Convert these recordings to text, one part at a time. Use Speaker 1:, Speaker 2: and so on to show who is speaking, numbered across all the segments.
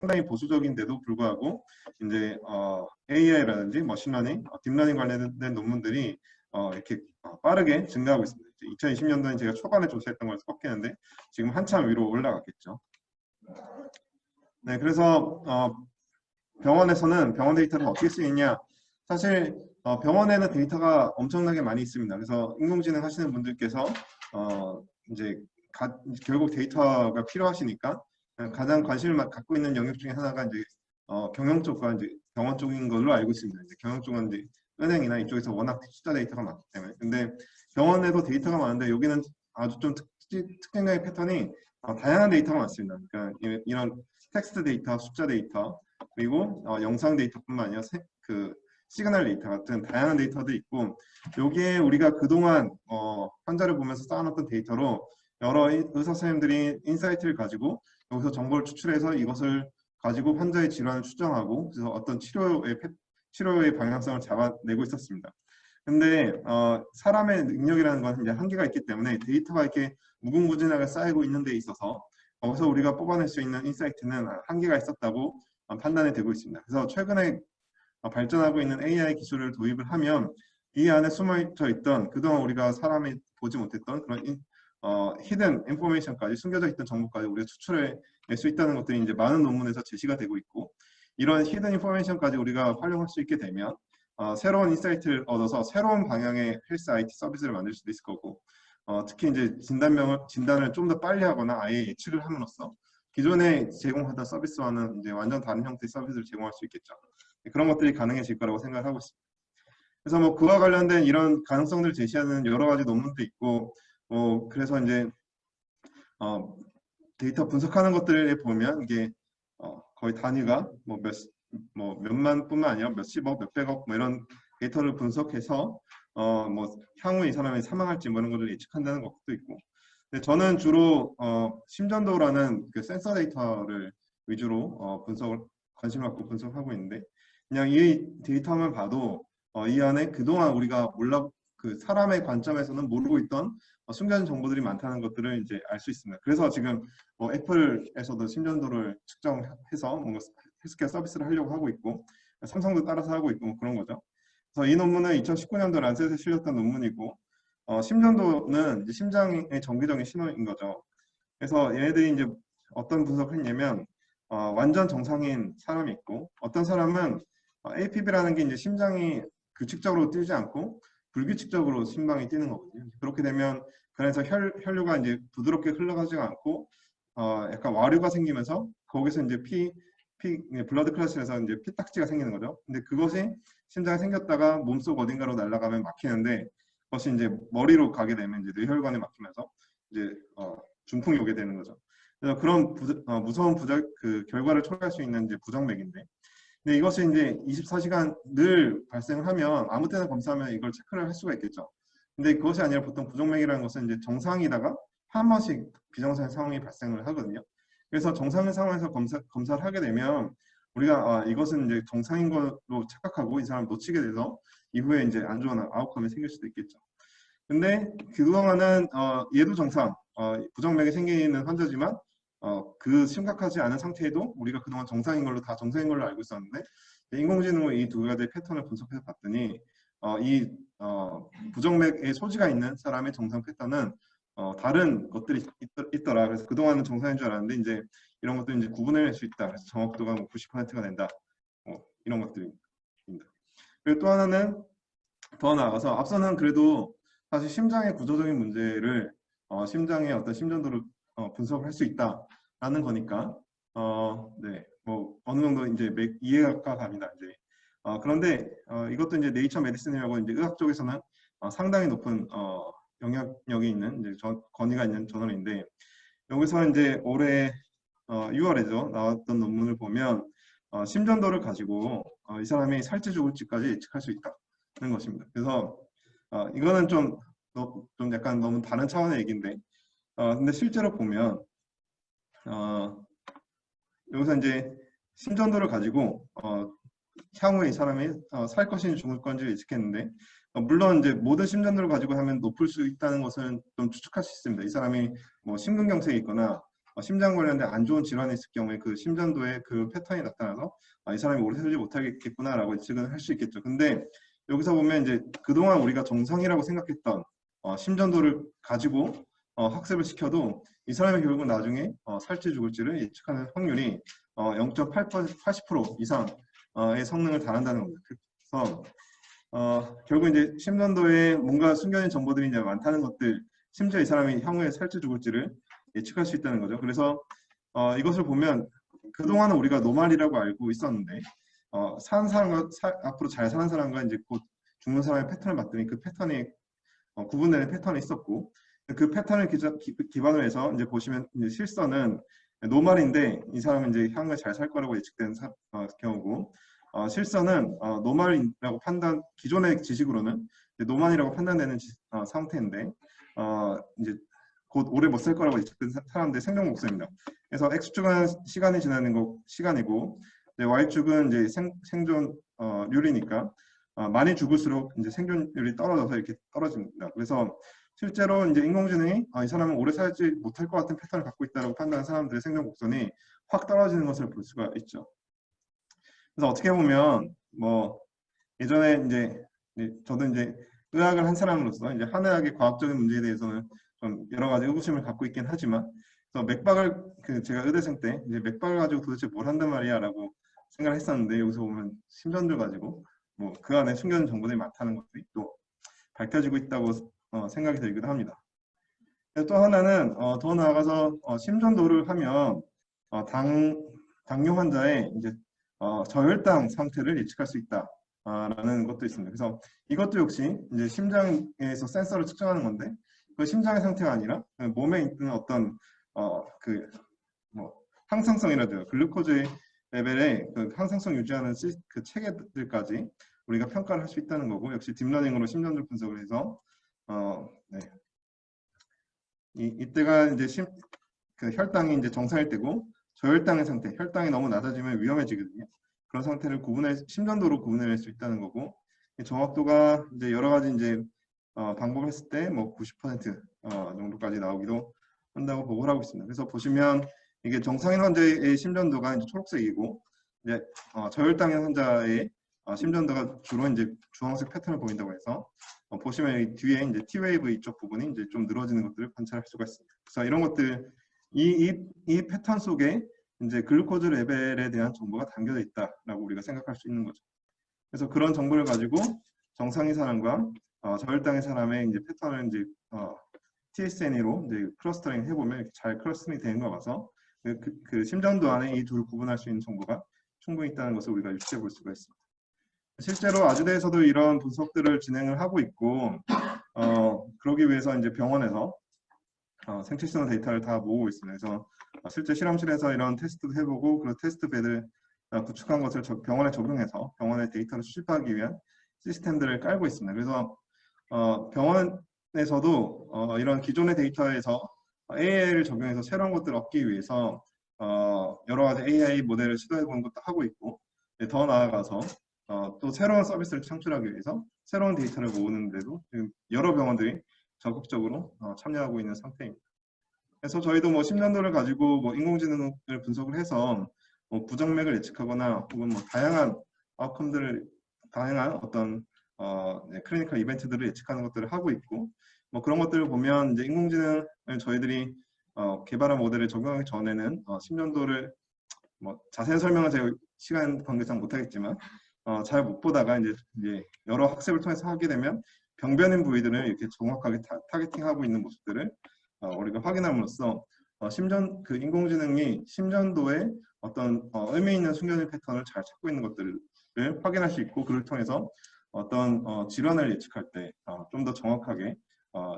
Speaker 1: 상당히 보수적인데도 불구하고 이제 AI라든지 머신러닝, 딥러닝 관련된 논문들이 이렇게 빠르게 증가하고 있습니다. 2020년도에 제가 초반에 조사했던 걸 섞이는데 지금 한참 위로 올라갔겠죠. 네, 그래서 병원에서는 병원 데이터를 어떻게 쓰느냐? 사실 병원에는 데이터가 엄청나게 많이 있습니다. 그래서 인공지능 하시는 분들께서 이제 결국 데이터가 필요하시니까 가장 관심을 갖고 있는 영역 중에 하나가 이제 경영 쪽과 이제 병원 쪽인 걸로 알고 있습니다. 이제 경영 쪽은 이제 은행이나 이쪽에서 워낙 숫자 데이터가 많기 때문에. 근데 병원에도 데이터가 많은데 여기는 아주 좀 특징적인 패턴이 다양한 데이터가 많습니다. 그러니까 이런 텍스트 데이터, 숫자 데이터, 그리고 영상 데이터뿐만 아니라 그 시그널 데이터 같은 다양한 데이터도 있고, 여기에 우리가 그동안 환자를 보면서 쌓아놨던 데이터로 여러 의사 선생님들이 인사이트를 가지고 여기서 정보를 추출해서 이것을 가지고 환자의 질환을 추정하고 그래서 어떤 치료의 방향성을 잡아내고 있었습니다. 근데 사람의 능력이라는 건 이제 한계가 있기 때문에 데이터가 이렇게 무궁무진하게 쌓이고 있는 데 있어서 거기서 우리가 뽑아낼 수 있는 인사이트는 한계가 있었다고 판단이 되고 있습니다. 그래서 최근에 발전하고 있는 AI 기술을 도입을 하면 이 안에 숨어져 있던 그동안 우리가 사람이 보지 못했던 그런 히든 인포메이션까지 숨겨져 있던 정보까지 우리가 추출해 낼 수 있다는 것들이 이제 많은 논문에서 제시가 되고 있고, 이런 히든 인포메이션까지 우리가 활용할 수 있게 되면 새로운 인사이트를 얻어서 새로운 방향의 헬스 IT 서비스를 만들 수도 있을 거고, 특히 이제 진단을 좀 더 빨리 하거나 아예 예측을 함으로써 기존에 제공하던 서비스와는 이제 완전 다른 형태의 서비스를 제공할 수 있겠죠. 그런 것들이 가능해질 거라고 생각을 하고 있습니다. 그래서 뭐 그와 관련된 이런 가능성들을 제시하는 여러 가지 논문도 있고, 그래서 이제 데이터 분석하는 것들에 보면 이게 거의 단위가 뭐 몇만뿐만 아니라 몇십억, 몇백억 뭐 이런 데이터를 분석해서 뭐 향후 이 사람이 사망할지 뭐 이런 것을 예측한다는 것도 있고. 근데 저는 주로 심전도라는 그 센서 데이터를 위주로 관심을 갖고 분석하고 있는데, 그냥 이 데이터만 봐도 이 안에 그동안 우리가 그 사람의 관점에서는 모르고 있던 숨겨진 정보들이 많다는 것들을 이제 알 수 있습니다. 그래서 지금 애플에서도 심전도를 측정해서 뭔가 헬스케어 서비스를 하려고 하고 있고, 삼성도 따라서 하고 있고 뭐 그런 거죠. 그래서 이 논문은 2019년도 란셋에 실렸던 논문이고, 심전도는 이제 심장의 정기적인 신호인 거죠. 그래서 얘네들이 이제 어떤 분석을 했냐면 완전 정상인 사람이 있고, 어떤 사람은 APB라는 게 이제 심장이 규칙적으로 뛰지 않고 불규칙적으로 심장이 뛰는 거거든요. 그렇게 되면 그래서 혈류가 이제 부드럽게 흘러가지가 않고 약간 와류가 생기면서 거기서 이제 블러드 클래스에서 이제 피딱지가 생기는 거죠. 근데 그것이 심장에 생겼다가 몸속 어딘가로 날아가면 막히는데, 그것이 이제 머리로 가게 되면 이제 뇌혈관에 막히면서 이제 중풍이 오게 되는 거죠. 그래서 그런 무서운 그 결과를 초래할 수 있는 이제 부정맥인데, 근데 이것이 이제 24시간 늘 발생을 하면 아무 때나 검사하면 이걸 체크를 할 수가 있겠죠. 근데 그것이 아니라 보통 부정맥이라는 것은 이제 정상이다가 한 번씩 비정상 상황이 발생을 하거든요. 그래서 정상의 상황에서 검사를 하게 되면 우리가 이것은 이제 정상인 걸로 착각하고 이 사람 놓치게 돼서 이후에 이제 안 좋은 아웃컴이 생길 수도 있겠죠. 근데 그동안은 얘도 정상, 부정맥이 생기는 환자지만 그 심각하지 않은 상태에도 우리가 그동안 정상인 걸로 알고 있었는데, 인공지능으로 이 두 가지 패턴을 분석해서 봤더니 이 부정맥의 소지가 있는 사람의 정상 패턴은 다른 것들이 있더라. 그래서 그동안은 정상인 줄 알았는데 이제 이런 것도 이제 구분해낼 수 있다. 그래서 정확도가 뭐 90%가 된다. 이런 것들입니다. 그리고 또 하나는 더 나아가서 앞서는 그래도 사실 심장의 구조적인 문제를 심장의 어떤 심전도를 분석할 수 있다라는 거니까 네, 뭐 어느 정도 이제 이해가 갑니다. 이제 그런데 이것도 이제 네이처 메디슨이라고 이제 의학 쪽에서는 상당히 높은 영향력이 있는 이제 권위가 있는 저널인데, 여기서 이제 올해 6월에죠 나왔던 논문을 보면 심전도를 가지고 이 사람이 살지 죽을지까지 예측할 수 있다는 것입니다. 그래서 이거는 좀 약간 너무 다른 차원의 얘기인데, 근데 실제로 보면 여기서 이제 심전도를 가지고 향후에 이 사람이 살 것인지 죽을 건지를 예측했는데, 물론 이제 모든 심전도를 가지고 하면 높을 수 있다는 것은 좀 추측할 수 있습니다. 이 사람이 뭐 심근경색이 있거나 심장 관련된 안 좋은 질환이 있을 경우에 그 심전도에 그 패턴이 나타나서 이 사람이 오래 살지 못하겠구나라고 예측은 할 수 있겠죠. 근데 여기서 보면 이제 그동안 우리가 정상이라고 생각했던 심전도를 가지고 학습을 시켜도 이 사람이 결국 나중에 살지 죽을지를 예측하는 확률이 0.80% 이상의 성능을 달한다는 겁니다. 그래서 결국 이제 심전도에 뭔가 숨겨진 정보들이 이제 많다는 것들, 심지어 이 사람이 향후에 살지 죽을지를 예측할 수 있다는 거죠. 그래서 이것을 보면 그동안은 우리가 노말이라고 알고 있었는데 사는 사람과 앞으로 잘 사는 사람과 이제 곧 죽는 사람의 패턴을 봤더니 그 패턴이 구분되는 패턴이 있었고 그 패턴을 기반으로 해서 이제 보시면 이제 실선은 노말인데 이 사람은 이제 향후에 잘 살 거라고 예측된 경우고 실선은 노말이라고 기존의 지식으로는 노만이라고 판단되는 상태인데 이제 곧 오래 못 살 거라고 예측된 사람들의 생존 목표입니다. 그래서 X축은 시간이 지나는 시간이고 Y축은 이제 생존율이니까 많이 죽을수록 이제 생존율이 떨어져서 이렇게 떨어집니다. 그래서 실제로 이제 인공지능이 이 사람은 오래 살지 못할 것 같은 패턴을 갖고 있다고 판단한 사람들의 생존 곡선이 확 떨어지는 것을 볼 수가 있죠. 그래서 어떻게 보면 뭐 예전에 이제 저도 이제 의학을 한 사람으로서 이제 한의학의 과학적인 문제에 대해서는 좀 여러 가지 의구심을 갖고 있긴 하지만 그래서 맥박을 제가 의대생 때 이제 맥박을 가지고 도대체 뭘 한단 말이야라고 생각을 했었는데 여기서 보면 심전도 가지고 뭐 그 안에 숨겨진 정보들이 많다는 것들이 또 밝혀지고 있다고 생각이 들기도 합니다. 또 하나는 더 나아가서 심전도를 하면 당뇨 환자의 이제 저혈당 상태를 예측할 수 있다라는 것도 있습니다. 그래서 이것도 역시 이제 심장에서 센서를 측정하는 건데 그 심장의 상태가 아니라 몸에 있는 어떤 뭐 항상성이라든가 글루코즈 레벨의 그 항상성 유지하는 그 체계들까지 우리가 평가를 할 수 있다는 거고 역시 딥러닝으로 심전도 분석을 해서 네. 이때가 이제 그 혈당이 이제 정상일 때고 저혈당의 상태, 혈당이 너무 낮아지면 위험해지거든요. 그런 상태를 심전도로 구분할 수 있다는 거고 정확도가 이제 여러 가지 이제 방법을 했을 때 뭐 90% 정도까지 나오기도 한다고 보고를 하고 있습니다. 그래서 보시면 이게 정상인 환자의 심전도가 이제 초록색이고 이제 저혈당인 환자의 심전도가 주로 이제 주황색 패턴을 보인다고 해서 보시면 이 뒤에 이제 T웨이브 이쪽 부분이 이제 좀 늘어지는 것들을 관찰할 수가 있습니다. 그래서 이런 것들 이 패턴 속에 이제 글루코즈 레벨에 대한 정보가 담겨져 있다라고 우리가 생각할 수 있는 거죠. 그래서 그런 정보를 가지고 정상인 사람과 저혈당의 사람의 이제 패턴을 이제 TSNE로 이제 클러스터링 해보면 이렇게 잘 클러스터링 되는 거 봐서 그 심전도 안에 이 둘을 구분할 수 있는 정보가 충분히 있다는 것을 우리가 유추해 볼 수가 있습니다. 실제로 아주대에서도 이런 분석들을 진행을 하고 있고 그러기 위해서 이제 병원에서 생체 신호 데이터를 다 모으고 있습니다. 그래서 실제 실험실에서 이런 테스트도 해보고 그 테스트 베드를 구축한 것을 병원에 적용해서 병원의 데이터를 수집하기 위한 시스템들을 깔고 있습니다. 그래서 병원에서도 이런 기존의 데이터에서 AI를 적용해서 새로운 것들을 얻기 위해서 여러 가지 AI 모델을 시도해 보는 것도 하고 있고 더 나아가서 또 새로운 서비스를 창출하기 위해서 새로운 데이터를 모으는데도 여러 병원들이 적극적으로 참여하고 있는 상태입니다. 그래서 저희도 뭐 심전도를 가지고 뭐 인공지능을 분석을 해서 뭐 부정맥을 예측하거나 혹은 뭐 다양한 다양한 어떤 클리니컬 이벤트들을 예측하는 것들을 하고 있고 뭐 그런 것들을 보면 이제 인공지능을 저희들이 개발한 모델을 적용하기 전에는 심전도를 뭐 자세한 설명은 제가 시간 관계상 못하겠지만 잘 못 보다가 이제 여러 학습을 통해서 하게 되면 병변인 부위들을 이렇게 정확하게 타겟팅하고 있는 모습들을 우리가 확인함으로써 그 인공지능이 심전도에 어떤 의미 있는 숨겨진 패턴을 잘 찾고 있는 것들을 확인할 수 있고 그를 통해서 어떤 질환을 예측할 때 좀 더 정확하게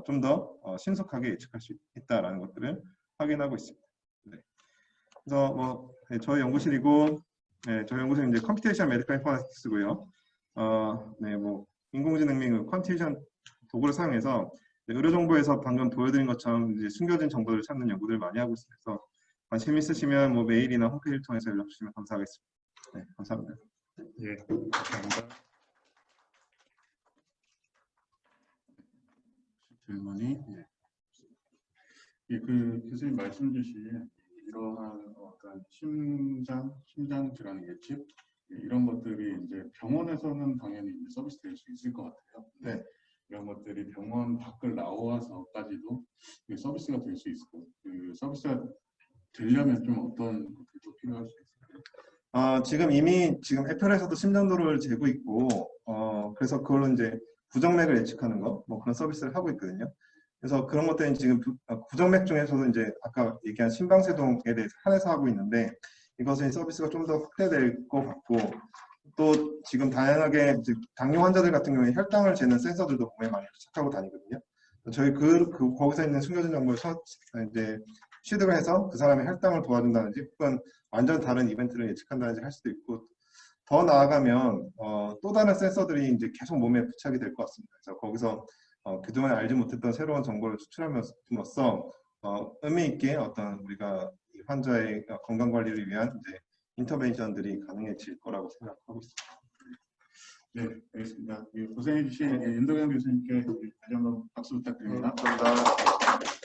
Speaker 1: 좀 더 신속하게 예측할 수 있다라는 것들을 확인하고 있습니다. 네. 그래서 뭐 저희 연구실이고 저희 연구실은 이제 컴퓨테이션 메디컬 인포메틱스고요. 네, 뭐 인공지능 및 컴퓨테이션 도구를 사용해서 의료 정보에서 방금 보여드린 것처럼 이제 숨겨진 정보를 찾는 연구들을 많이 하고 있습니다. 그래서 관심 있으시면 뭐 메일이나 홈페이지를 통해서 연락 주시면 감사하겠습니다. 네, 감사합니다.
Speaker 2: 예, 감사합니다. 질문이 예, 그 교수님 말씀 주신 이러한 어떤 심장 질환 예측 이런 것들이 이제 병원에서는 당연히 이제 서비스 될 수 있을 것 같아요.
Speaker 1: 네.
Speaker 2: 이런 것들이 병원 밖을 나와서까지도 서비스가 될 수 있고 그 서비스가 되려면 좀 어떤 것들이 또 필요할 수 있을까요?
Speaker 1: 지금 애플에서도 심전도를 재고 있고, 그래서 그걸로 이제 부정맥을 예측하는 거, 뭐 그런 서비스를 하고 있거든요. 그래서 그런 것들은 지금 부정맥 중에서도 이제 아까 얘기한 심방세동에 대해서 한해서 하고 있는데, 이것은 서비스가 좀 더 확대될 것 같고, 또 지금 다양하게 이제 당뇨 환자들 같은 경우에 혈당을 재는 센서들도 몸에 많이 부착하고 다니거든요. 저희 거기서 있는 숨겨진 정보를 이제 취득을 해서 그 사람의 혈당을 도와준다든지, 혹은 완전 다른 이벤트를 예측한다든지 할 수도 있고, 더 나아가면 또 다른 센서들이 이제 계속 몸에 부착이 될 것 같습니다. 그래서 거기서 그동안 알지 못했던 새로운 정보를 추출함으로써 의미 있게 어떤 우리가 이 환자의 건강 관리를 위한 이제 인터벤션들이 가능해질 거라고 생각하고 있습니다.
Speaker 2: 네, 알겠습니다. 고생해 주신 윤덕영 교수님께 다시 한번 박수 부탁드립니다.
Speaker 1: 감사합니다.